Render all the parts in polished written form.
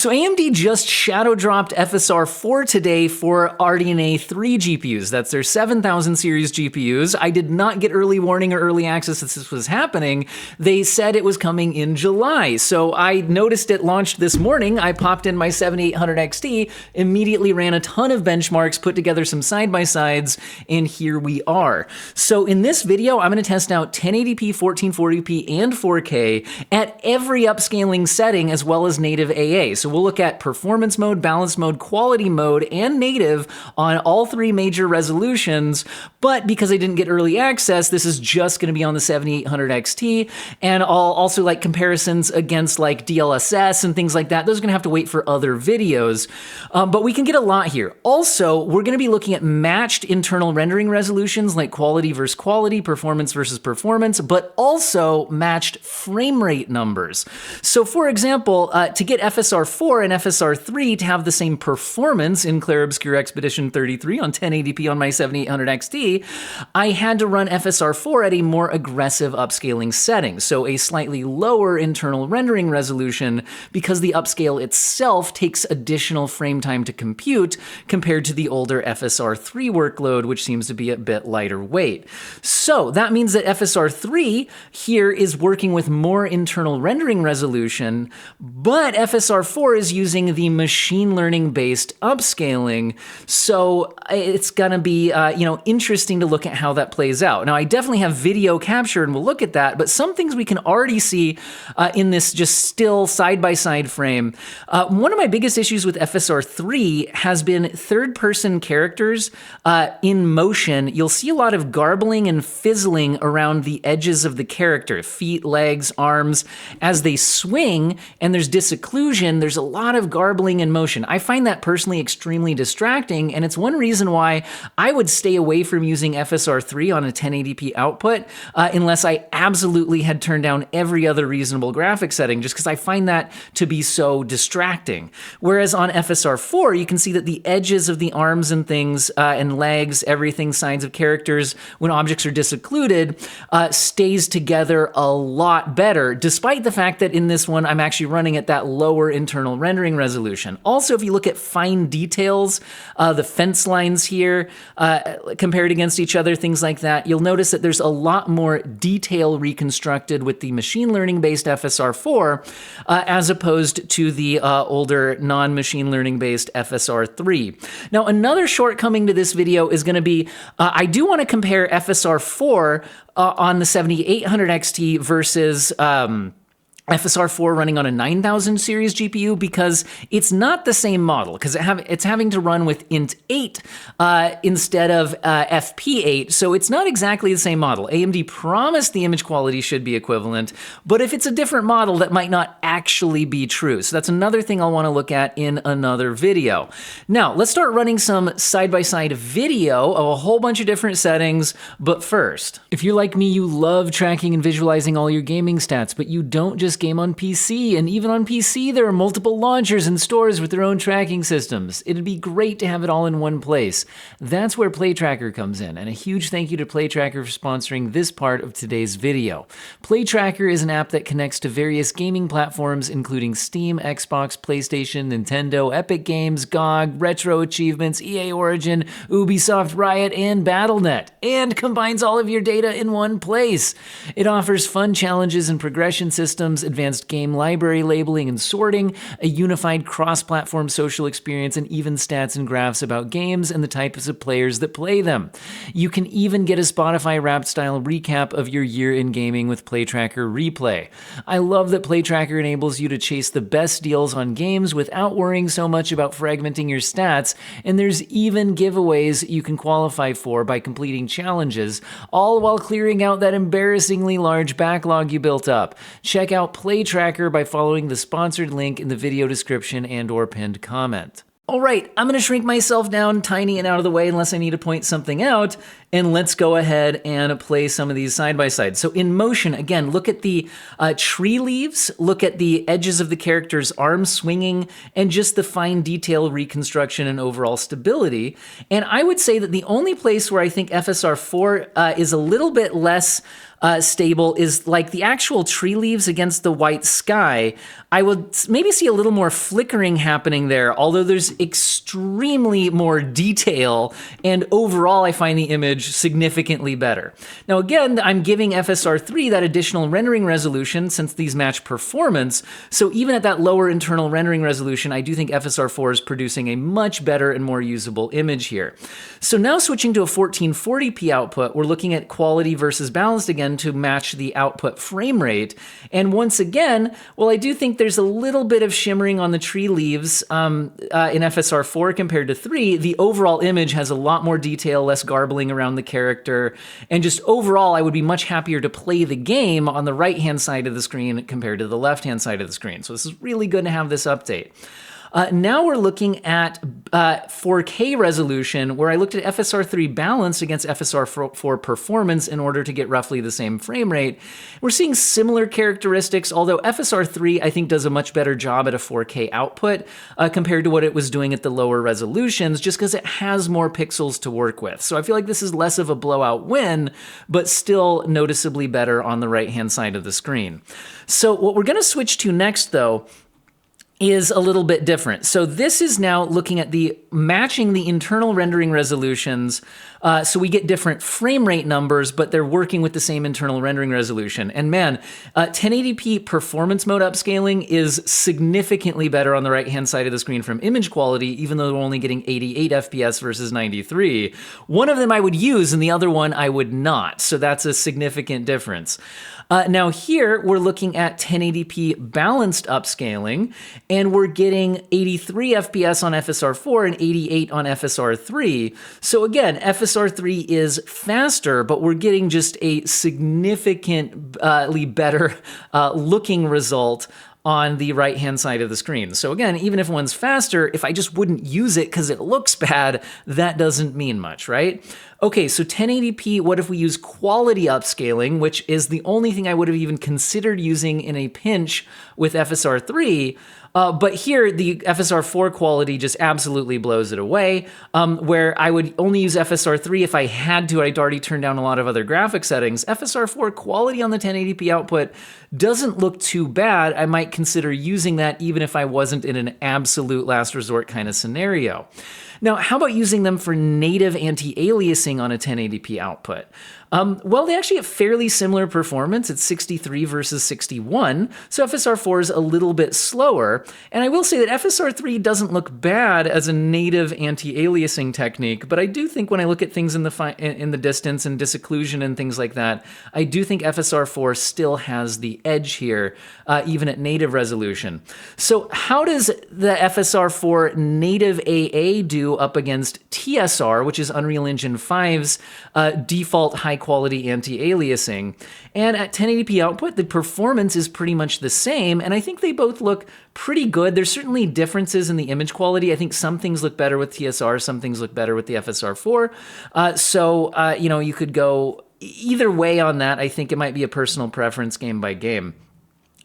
So AMD just shadow dropped FSR 4 today for RDNA 3 GPUs. That's their 7000 series GPUs. I did not get early warning or early access as this was happening. They said it was coming in July. So I noticed it launched this morning. I popped in my 7800 XT, immediately ran a ton of benchmarks, put together some side-by-sides, and here we are. So in this video, I'm going to test out 1080p, 1440p, and 4K at every upscaling setting as well as native AA. So we'll look at performance mode, balance mode, quality mode, and native on all three major resolutions. But because I didn't get early access, this is just going to be on the 7800 XT. And I'll also like comparisons against like DLSS and things like that. Those are going to have to wait for other videos. But we can get a lot here. Also, we're going to be looking at matched internal rendering resolutions like quality versus quality, performance versus performance, but also matched frame rate numbers. So for example, to get FSR 4 and FSR 3 to have the same performance in Clair Obscur Expedition 33 on 1080p on my 7800 XT, I had to run FSR 4 at a more aggressive upscaling setting, so a slightly lower internal rendering resolution because the upscale itself takes additional frame time to compute compared to the older FSR 3 workload, which seems to be a bit lighter weight. So that means that FSR 3 here is working with more internal rendering resolution, but FSR 4 is using the machine learning based upscaling. So it's gonna be interesting to look at how that plays out. Now I definitely have video captured and we'll look at that, but some things we can already see in this just still side-by-side frame. One of my biggest issues with FSR 3 has been third-person characters in motion. You'll see a lot of garbling and fizzling around the edges of the character, feet, legs, arms, as they swing, and there's disocclusion, there's a lot of garbling and motion. I find that personally extremely distracting, and it's one reason why I would stay away from using FSR 3 on a 1080p output unless I absolutely had turned down every other reasonable graphic setting, just because I find that to be so distracting. Whereas on FSR 4, you can see that the edges of the arms and things and legs, everything, sides of characters, when objects are disoccluded, stays together a lot better, despite the fact that in this one, I'm actually running at that lower internal rendering resolution. Also, if you look at fine details, the fence lines here compared against each other, things like that, you'll notice that there's a lot more detail reconstructed with the machine learning based FSR 4 as opposed to the older non-machine learning based FSR 3. Now, another shortcoming to this video is going to be, I do want to compare FSR 4 on the 7800 XT versus FSR 4 running on a 9000 series GPU because it's not the same model because it's having to run with int 8 instead of FP8, so it's not exactly the same model. AMD promised the image quality should be equivalent, but if it's a different model, that might not actually be true. So that's another thing I'll want to look at in another video. Now, let's start running some side-by-side video of a whole bunch of different settings, but first, if you're like me, you love tracking and visualizing all your gaming stats, but you don't just game on PC, and even on PC there are multiple launchers and stores with their own tracking systems. It'd be great to have it all in one place. That's where PlayTracker comes in, and a huge thank you to PlayTracker for sponsoring this part of today's video. PlayTracker is an app that connects to various gaming platforms including Steam, Xbox, PlayStation, Nintendo, Epic Games, GOG, Retro Achievements, EA Origin, Ubisoft, Riot, and Battle.net, and combines all of your data in one place. It offers fun challenges and progression systems, advanced game library labeling and sorting, a unified cross-platform social experience, and even stats and graphs about games and the types of players that play them. You can even get a Spotify Wrapped-style recap of your year in gaming with PlayTracker Replay. I love that PlayTracker enables you to chase the best deals on games without worrying so much about fragmenting your stats, and there's even giveaways you can qualify for by completing challenges, all while clearing out that embarrassingly large backlog you built up. Check out PlayTracker by following the sponsored link in the video description and/or pinned comment. All right, I'm going to shrink myself down tiny and out of the way unless I need to point something out, and let's go ahead and play some of these side by side. So in motion, again, look at the tree leaves, look at the edges of the character's arms swinging, and just the fine detail reconstruction and overall stability. And I would say that the only place where I think FSR 4 is a little bit less stable is like the actual tree leaves against the white sky. I would maybe see a little more flickering happening there, although there's extremely more detail, and overall I find the image significantly better. Now again, I'm giving FSR3 that additional rendering resolution since these match performance, so even at that lower internal rendering resolution, I do think FSR4 is producing a much better and more usable image here. So now switching to a 1440p output, we're looking at quality versus balanced again to match the output frame rate. And once again, well, I do think there's a little bit of shimmering on the tree leaves in FSR4 compared to 3. The overall image has a lot more detail, less garbling around the character, and just overall, I would be much happier to play the game on the right-hand side of the screen compared to the left-hand side of the screen. So this is really good to have this update. Now we're looking at 4K resolution, where I looked at FSR3 balanced against FSR4 performance in order to get roughly the same frame rate. We're seeing similar characteristics, although FSR3 I think does a much better job at a 4K output compared to what it was doing at the lower resolutions, just because it has more pixels to work with. So I feel like this is less of a blowout win, but still noticeably better on the right-hand side of the screen. So what we're going to switch to next, though, is a little bit different. So this is now looking at the matching the internal rendering resolutions, so we get different frame rate numbers, but they're working with the same internal rendering resolution. And man, 1080p performance mode upscaling is significantly better on the right-hand side of the screen from image quality, even though we're only getting 88 FPS versus 93. One of them I would use, and the other one I would not. So that's a significant difference. Now here, we're looking at 1080p balanced upscaling, and we're getting 83 FPS on FSR4 and 88 on FSR3. So again, FSR3 is faster, but we're getting just a significantly better looking result on the right-hand side of the screen. So again, even if one's faster, if I just wouldn't use it because it looks bad, that doesn't mean much, right? Okay, so 1080p, what if we use quality upscaling, which is the only thing I would have even considered using in a pinch with FSR3, but here the FSR4 quality just absolutely blows it away, where I would only use FSR3 if I had to. I'd already turned down a lot of other graphic settings. FSR4 quality on the 1080p output doesn't look too bad. I might consider using that even if I wasn't in an absolute last resort kind of scenario. Now, how about using them for native anti-aliasing on a 1080p output? Well, they actually have fairly similar performance. It's 63 versus 61, so FSR4 is a little bit slower. And I will say that FSR3 doesn't look bad as a native anti-aliasing technique, but I do think when I look at things in the distance and disocclusion and things like that, I do think FSR4 still has the edge here, even at native resolution. So how does the FSR4 native AA do up against TSR, which is Unreal Engine 5's default high-quality anti-aliasing? And at 1080p output, the performance is pretty much the same, and I think they both look pretty good. There's certainly differences in the image quality. I think some things look better with TSR, some things look better with the FSR4. So you know, you could go either way on that. I think it might be a personal preference game by game.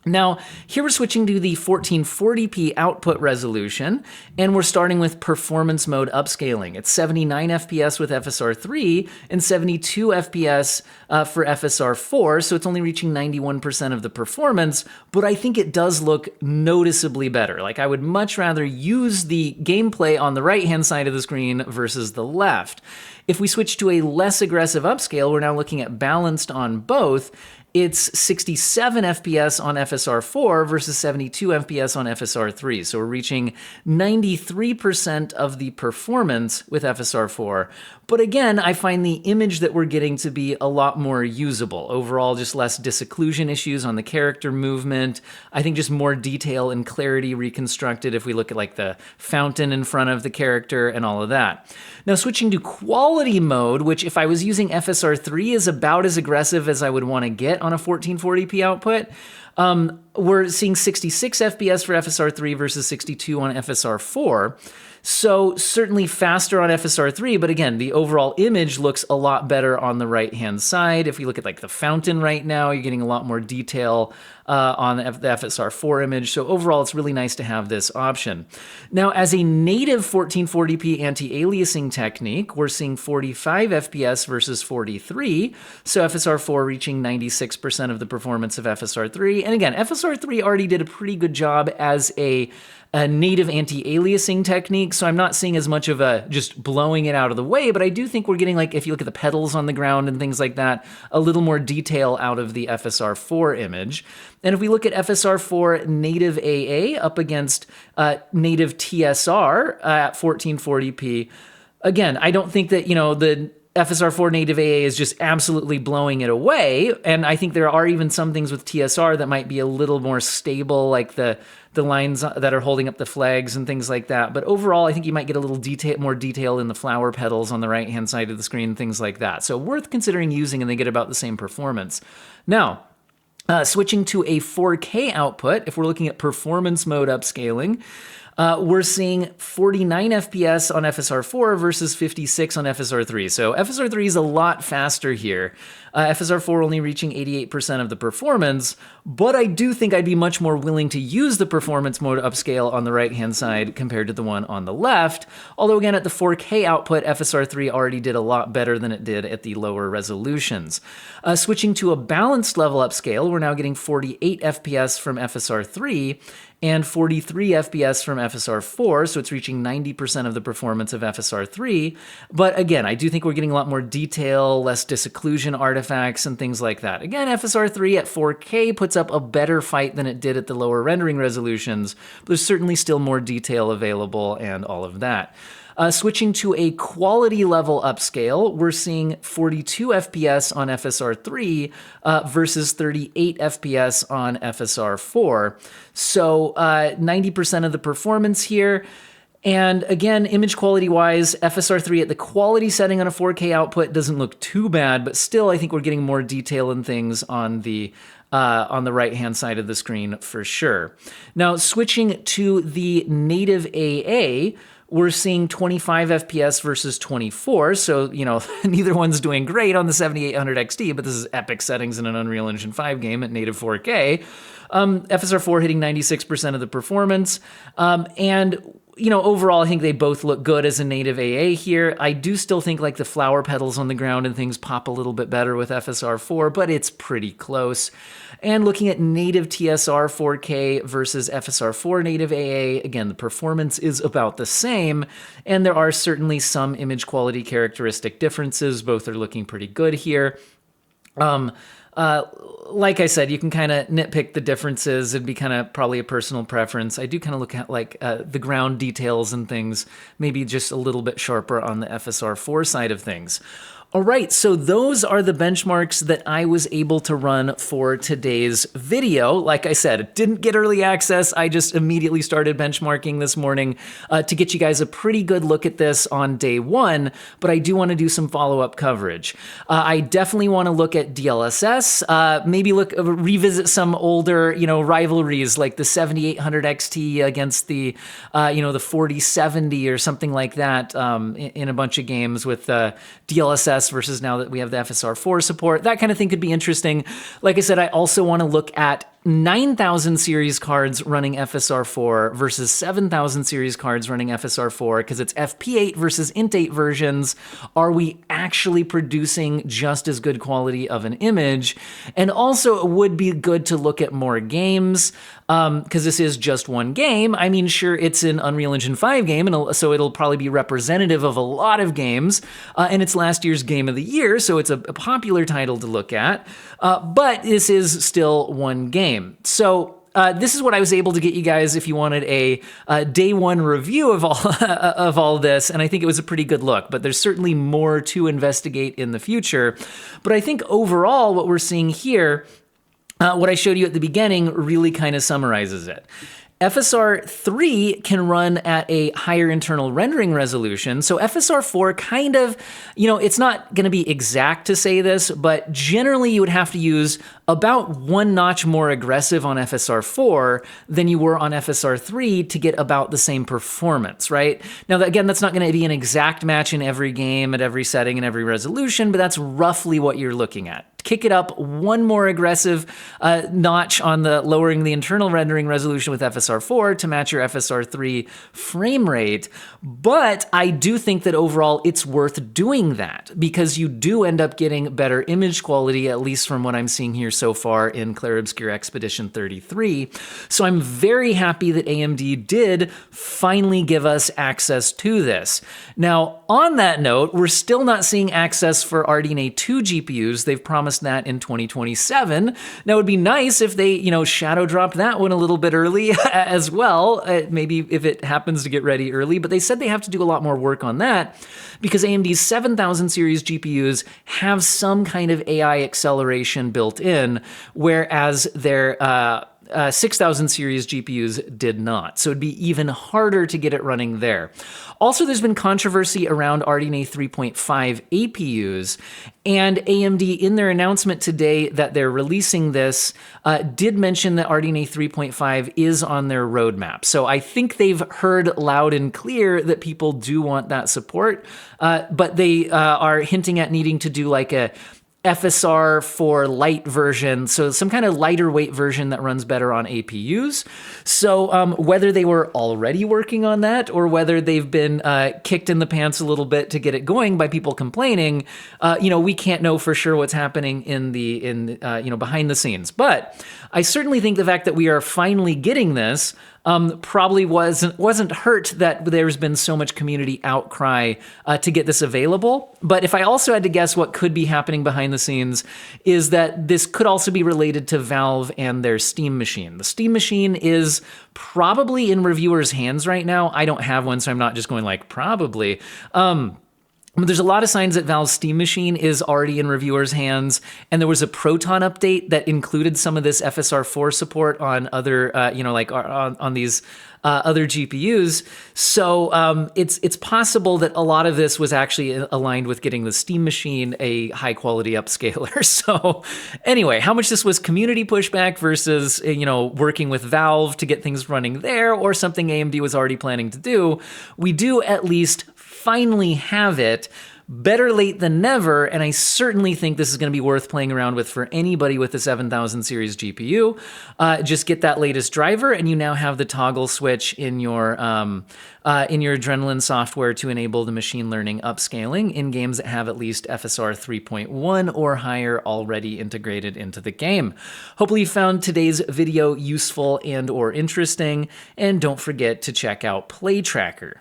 Now, here we're switching to the 1440p output resolution, and we're starting with performance mode upscaling. It's 79 FPS with FSR3 and 72 FPS for FSR4, so it's only reaching 91% of the performance, but I think it does look noticeably better. Like, I would much rather use the gameplay on the right-hand side of the screen versus the left. If we switch to a less aggressive upscale, we're now looking at balanced on both. It's 67 FPS on FSR4 versus 72 FPS on FSR3. So we're reaching 93% of the performance with FSR4. But again, I find the image that we're getting to be a lot more usable. Overall, just less disocclusion issues on the character movement. I think just more detail and clarity reconstructed if we look at like the fountain in front of the character and all of that. Now switching to quality mode, which if I was using FSR3 is about as aggressive as I would want to get on a 1440p output. We're seeing 66 FPS for FSR3 versus 62 on FSR4. So certainly faster on FSR3, but again, the overall image looks a lot better on the right-hand side. If we look at like the fountain right now, you're getting a lot more detail on the FSR4 image. So overall, it's really nice to have this option. Now, as a native 1440p anti-aliasing technique, we're seeing 45 FPS versus 43. So FSR4 reaching 96% of the performance of FSR3. And again, FSR3 already did a pretty good job as a native anti-aliasing technique, so I'm not seeing as much of a just blowing it out of the way, but I do think we're getting, like, if you look at the pedals on the ground and things like that, a little more detail out of the FSR4 image. And if we look at FSR4 native AA up against native TSR at 1440p, again, I don't think that, the FSR4 native AA is just absolutely blowing it away, and I think there are even some things with TSR that might be a little more stable, like the lines that are holding up the flags and things like that. But overall, I think you might get a little more detail in the flower petals on the right-hand side of the screen, things like that. So worth considering using, and they get about the same performance. Now, switching to a 4K output, if we're looking at performance mode upscaling, we're seeing 49 FPS on FSR4 versus 56 on FSR3. So FSR3 is a lot faster here. FSR4 only reaching 88% of the performance, but I do think I'd be much more willing to use the performance mode upscale on the right-hand side compared to the one on the left. Although again, at the 4K output, FSR3 already did a lot better than it did at the lower resolutions. Switching to a balanced level upscale, we're now getting 48 FPS from FSR3 and 43 FPS from FSR4, so it's reaching 90% of the performance of FSR3. But again, I do think we're getting a lot more detail, less disocclusion artifacts, and things like that. Again, FSR3 at 4K puts up a better fight than it did at the lower rendering resolutions, but there's certainly still more detail available and all of that. Switching to a quality level upscale, we're seeing 42 FPS on FSR3 versus 38 FPS on FSR4. So 90% of the performance here. And again, image quality wise, FSR3 at the quality setting on a 4K output doesn't look too bad, but still I think we're getting more detail and things on the right-hand side of the screen for sure. Now, switching to the native AA, we're seeing 25 FPS versus 24, so, neither one's doing great on the 7800 XT, but this is epic settings in an Unreal Engine 5 game at native 4K. FSR4 hitting 96% of the performance, and overall, I think they both look good as a native AA here. I do still think like the flower petals on the ground and things pop a little bit better with FSR4, but it's pretty close. And looking at native TSR 4K versus FSR4 native AA, again, the performance is about the same, and there are certainly some image quality characteristic differences. Both are looking pretty good here. Like I said, you can kind of nitpick the differences. It'd be kind of probably a personal preference. I do kind of look at like the ground details and things, maybe just a little bit sharper on the FSR4 side of things. All right, so those are the benchmarks that I was able to run for today's video. Like I said, it didn't get early access. I just immediately started benchmarking this morning to get you guys a pretty good look at this on day one, but I do want to do some follow-up coverage. I definitely want to look at DLSS, maybe revisit some older, rivalries like the 7800 XT against the, the 4070 or something like that in a bunch of games with DLSS versus now that we have the FSR4 support. That kind of thing could be interesting. Like I said, I also want to look at 9,000 series cards running FSR4 versus 7,000 series cards running FSR4 because it's FP8 versus Int8 versions. Are we actually producing just as good quality of an image? And also, it would be good to look at more games because this is just one game. I mean, sure, it's an Unreal Engine 5 game, and so it'll probably be representative of a lot of games, and it's last year's Game of the Year, so it's a popular title to look at, but this is still one game. So this is what I was able to get you guys if you wanted a day one review of all this, and I think it was a pretty good look, but there's certainly more to investigate in the future. But I think overall what we're seeing here, what I showed you at the beginning really kind of summarizes it. FSR 3 can run at a higher internal rendering resolution. So FSR 4 kind of, it's not going to be exact to say this, but generally you would have to use about one notch more aggressive on FSR 4 than you were on FSR 3 to get about the same performance, right? Now, again, that's not going to be an exact match in every game, at every setting, and every resolution, but that's roughly what you're looking at. Kick it up one more aggressive notch on the lowering the internal rendering resolution with FSR 4 to match your FSR 3 frame rate. But I do think that overall it's worth doing that because you do end up getting better image quality, at least from what I'm seeing here so far in Clair Obscur Expedition 33. So I'm very happy that AMD did finally give us access to this. Now, on that note, we're still not seeing access for RDNA 2 GPUs. They've promised that in 2027. Now, it would be nice if they, shadow dropped that one a little bit early as well, maybe if it happens to get ready early, but they said they have to do a lot more work on that because AMD's 7000 series GPUs have some kind of AI acceleration built in, whereas their 6000 series GPUs did not. So it'd be even harder to get it running there. Also, there's been controversy around RDNA 3.5 APUs, and AMD, in their announcement today that they're releasing this, did mention that RDNA 3.5 is on their roadmap. So I think they've heard loud and clear that people do want that support, but they are hinting at needing to do like a FSR for light version, so some kind of lighter weight version that runs better on APUs. So whether they were already working on that or whether they've been kicked in the pants a little bit to get it going by people complaining, we can't know for sure what's happening in behind the scenes. But I certainly think the fact that we are finally getting this probably wasn't hurt that there's been so much community outcry to get this available. But if I also had to guess what could be happening behind the scenes is that this could also be related to Valve and their Steam machine. The Steam machine is probably in reviewers' hands right now. I don't have one, so I'm not just going like probably. There's a lot of signs that Valve's Steam machine is already in reviewers' hands, and there was a Proton update that included some of this FSR 4 support on other, on these other GPUs. So it's possible that a lot of this was actually aligned with getting the Steam machine a high-quality upscaler. So anyway, how much this was community pushback versus, working with Valve to get things running there, or something AMD was already planning to do, we do at least finally have it. Better late than never, and I certainly think this is going to be worth playing around with for anybody with a 7000 series GPU. Just get that latest driver, and you now have the toggle switch in your Adrenalin software to enable the machine learning upscaling in games that have at least FSR 3.1 or higher already integrated into the game. Hopefully you found today's video useful and or interesting, and don't forget to check out PlayTracker.